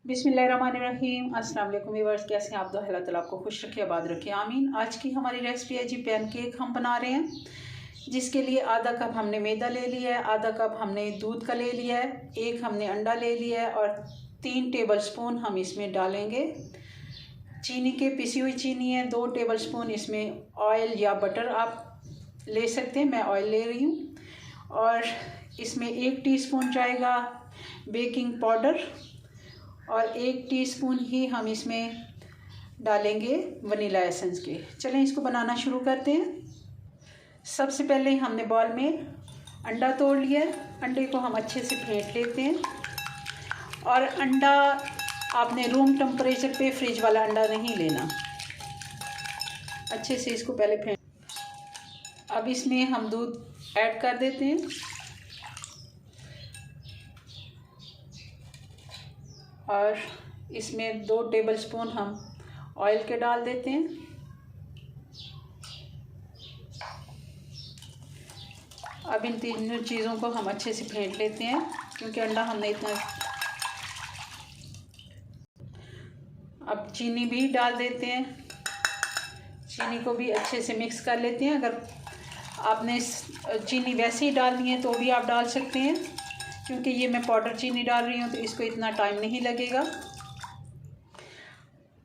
बिस्मिल्लाहिर्रहमानिर्रहीम। अस्सलाम वालेकुम व्यूअर्स, कैसे हैं आप? तो अल्लाह ताला आपको खुश रखे, आबाद रखे, आमीन। आज की हमारी रेसिपी है जी पैनकेक हम बना रहे हैं, जिसके लिए आधा कप हमने मैदा ले लिया है, आधा कप हमने दूध का ले लिया है, एक हमने अंडा ले लिया है और 3 टेबलस्पून हम इसमें डालेंगे चीनी के, पिसी हुई चीनी है। 2 टेबलस्पून इसमें ऑयल या बटर आप ले सकते हैं, मैं ऑयल ले रही हूँ। और इसमें 1 टीस्पून जाएगा बेकिंग पाउडर और 1 टीस्पून ही हम इसमें डालेंगे वनीला एसेंस के। चलें इसको बनाना शुरू करते हैं। सबसे पहले हमने बॉल में अंडा तोड़ लिया है, अंडे को हम अच्छे से फेंट लेते हैं। और अंडा आपने रूम टेम्परेचर पे, फ्रिज वाला अंडा नहीं लेना, अच्छे से इसको पहले फेंट। अब इसमें हम दूध ऐड कर देते हैं और इसमें 2 टेबलस्पून हम ऑयल के डाल देते हैं। अब इन तीनों चीज़ों को हम अच्छे से फेंट लेते हैं, क्योंकि अंडा हमने इतना। अब चीनी भी डाल देते हैं, चीनी को भी अच्छे से मिक्स कर लेते हैं। अगर आपने चीनी वैसे ही डालनी है तो भी आप डाल सकते हैं, क्योंकि ये मैं पाउडर चीनी डाल रही हूँ तो इसको इतना टाइम नहीं लगेगा।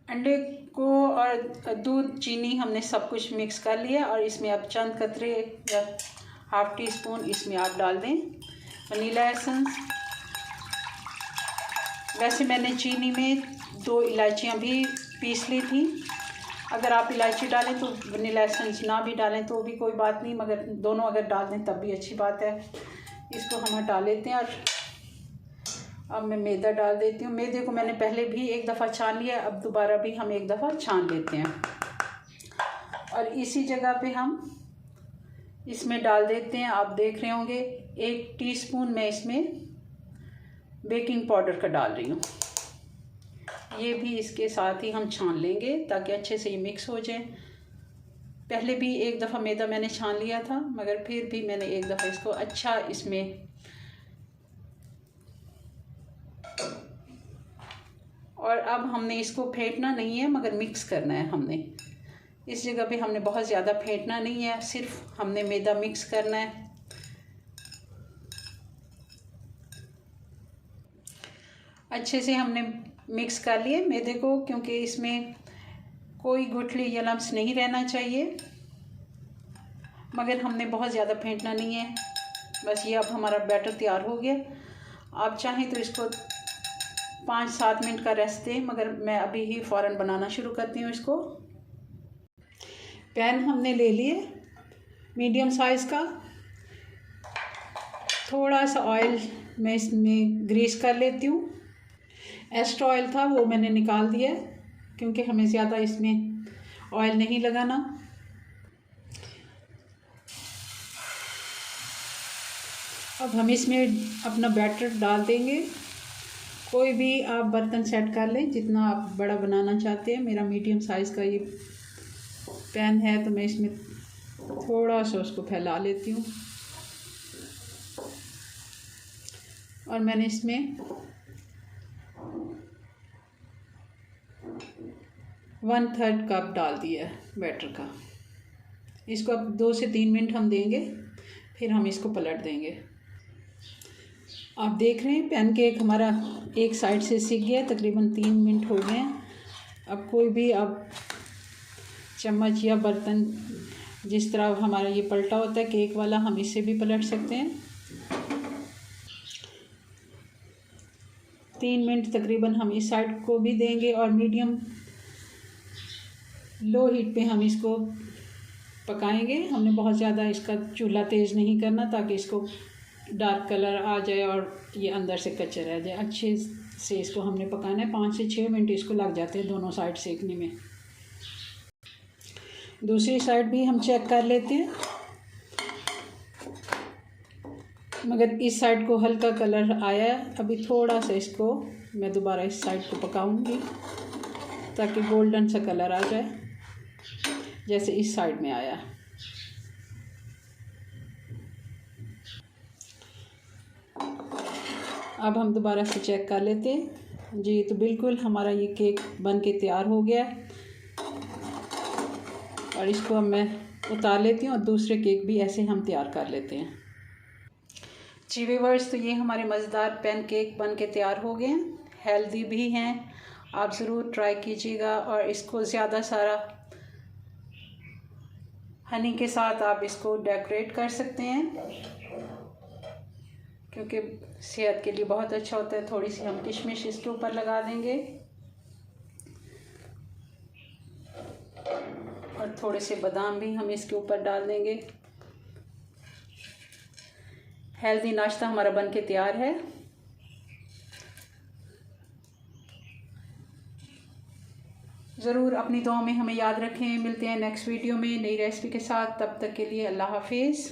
अंडे को और दूध, चीनी हमने सब कुछ मिक्स कर लिया और इसमें अब चंद कतरे या ½ टीस्पून इसमें आप डाल दें वनीला एसेंस। वैसे मैंने चीनी में 2 इलायचियाँ भी पीस ली थी। अगर आप इलायची डालें तो वनीला एसेंस ना भी डालें तो भी कोई बात नहीं, मगर दोनों अगर डाल दें तब भी अच्छी बात है। इसको हम हटा लेते हैं और अब मैं मैदा डाल देती हूँ। मैदे को मैंने पहले भी एक दफ़ा छान लिया, अब दोबारा भी हम एक दफ़ा छान लेते हैं। और इसी जगह पे हम इसमें डाल देते हैं, आप देख रहे होंगे 1 टीस्पून मैं इसमें बेकिंग पाउडर का डाल रही हूँ। ये भी इसके साथ ही हम छान लेंगे ताकि अच्छे से ये मिक्स हो जाए। पहले भी एक दफ़ा मैदा मैंने छान लिया था, मगर फिर भी मैंने एक दफ़ा इसको अच्छा इसमें। और अब हमने इसको फेंटना नहीं है, मगर मिक्स करना है हमने। इस जगह पे हमने बहुत ज़्यादा फेंटना नहीं है, सिर्फ हमने मैदा मिक्स करना है। अच्छे से हमने मिक्स कर लिए मैदे को, क्योंकि इसमें कोई गुठली या लम्स नहीं रहना चाहिए, मगर हमने बहुत ज़्यादा फेंटना नहीं है। बस ये अब हमारा बैटर तैयार हो गया। आप चाहें तो इसको 5-7 मिनट का रेस्ट दें, मगर मैं अभी ही फ़ौरन बनाना शुरू करती हूँ इसको। पैन हमने ले लिए मीडियम साइज़ का। थोड़ा सा ऑयल मैं इसमें ग्रीस कर लेती हूँ। एक्स्ट्रा ऑयल था वो मैंने निकाल दिया, क्योंकि हमें ज़्यादा इसमें ऑयल नहीं लगाना। अब हम इसमें अपना बैटर डाल देंगे। कोई भी आप बर्तन सेट कर लें जितना आप बड़ा बनाना चाहते हैं। मेरा मीडियम साइज़ का ये पैन है, तो मैं इसमें थोड़ा सा उसको फैला लेती हूँ। और मैंने इसमें 1/3 कप डाल दिया है बैटर का। इसको अब 2 से 3 मिनट हम देंगे, फिर हम इसको पलट देंगे। आप देख रहे हैं पैनकेक हमारा एक साइड से सिक गया, तकरीबन 3 मिनट हो गए हैं। अब कोई भी आप चम्मच या बर्तन, जिस तरह हमारा ये पलटा होता है केक वाला, हम इससे भी पलट सकते हैं। 3 मिनट तकरीबन हम इस साइड को भी देंगे और मीडियम लो हीट पे हम इसको पकाएंगे। हमने बहुत ज़्यादा इसका चूल्हा तेज़ नहीं करना, ताकि इसको डार्क कलर आ जाए और ये अंदर से कच्चा रह जाए। अच्छे से इसको हमने पकाना है। 5 से 6 मिनट इसको लग जाते हैं दोनों साइड सेकने में। दूसरी साइड भी हम चेक कर लेते हैं, मगर इस साइड को हल्का कलर आया है। अभी थोड़ा सा इसको मैं दोबारा इस साइड को पकाऊंगी, ताकि गोल्डन सा कलर आ जाए, जैसे इस साइड में आया। अब हम दोबारा से चेक कर लेते हैं। जी, तो बिल्कुल हमारा ये केक बन के तैयार हो गया है और इसको अब मैं उतार लेती हूँ और दूसरे केक भी ऐसे हम तैयार कर लेते हैं। जी व्यूअर्स, तो ये हमारे मज़ेदार पैन केक बन के तैयार हो गए हैं, हेल्दी भी हैं। आप ज़रूर ट्राई कीजिएगा और इसको ज़्यादा सारा हनी के साथ आप इसको डेकोरेट कर सकते हैं, क्योंकि सेहत के लिए बहुत अच्छा होता है। थोड़ी सी हम किशमिश इसके ऊपर लगा देंगे और थोड़े से बादाम भी हम इसके ऊपर डाल देंगे। हेल्दी नाश्ता हमारा बन के तैयार है। ज़रूर अपनी दुआ में हमें याद रखें। मिलते हैं नेक्स्ट वीडियो में नई रेसिपी के साथ। तब तक के लिए अल्लाह हाफिज़।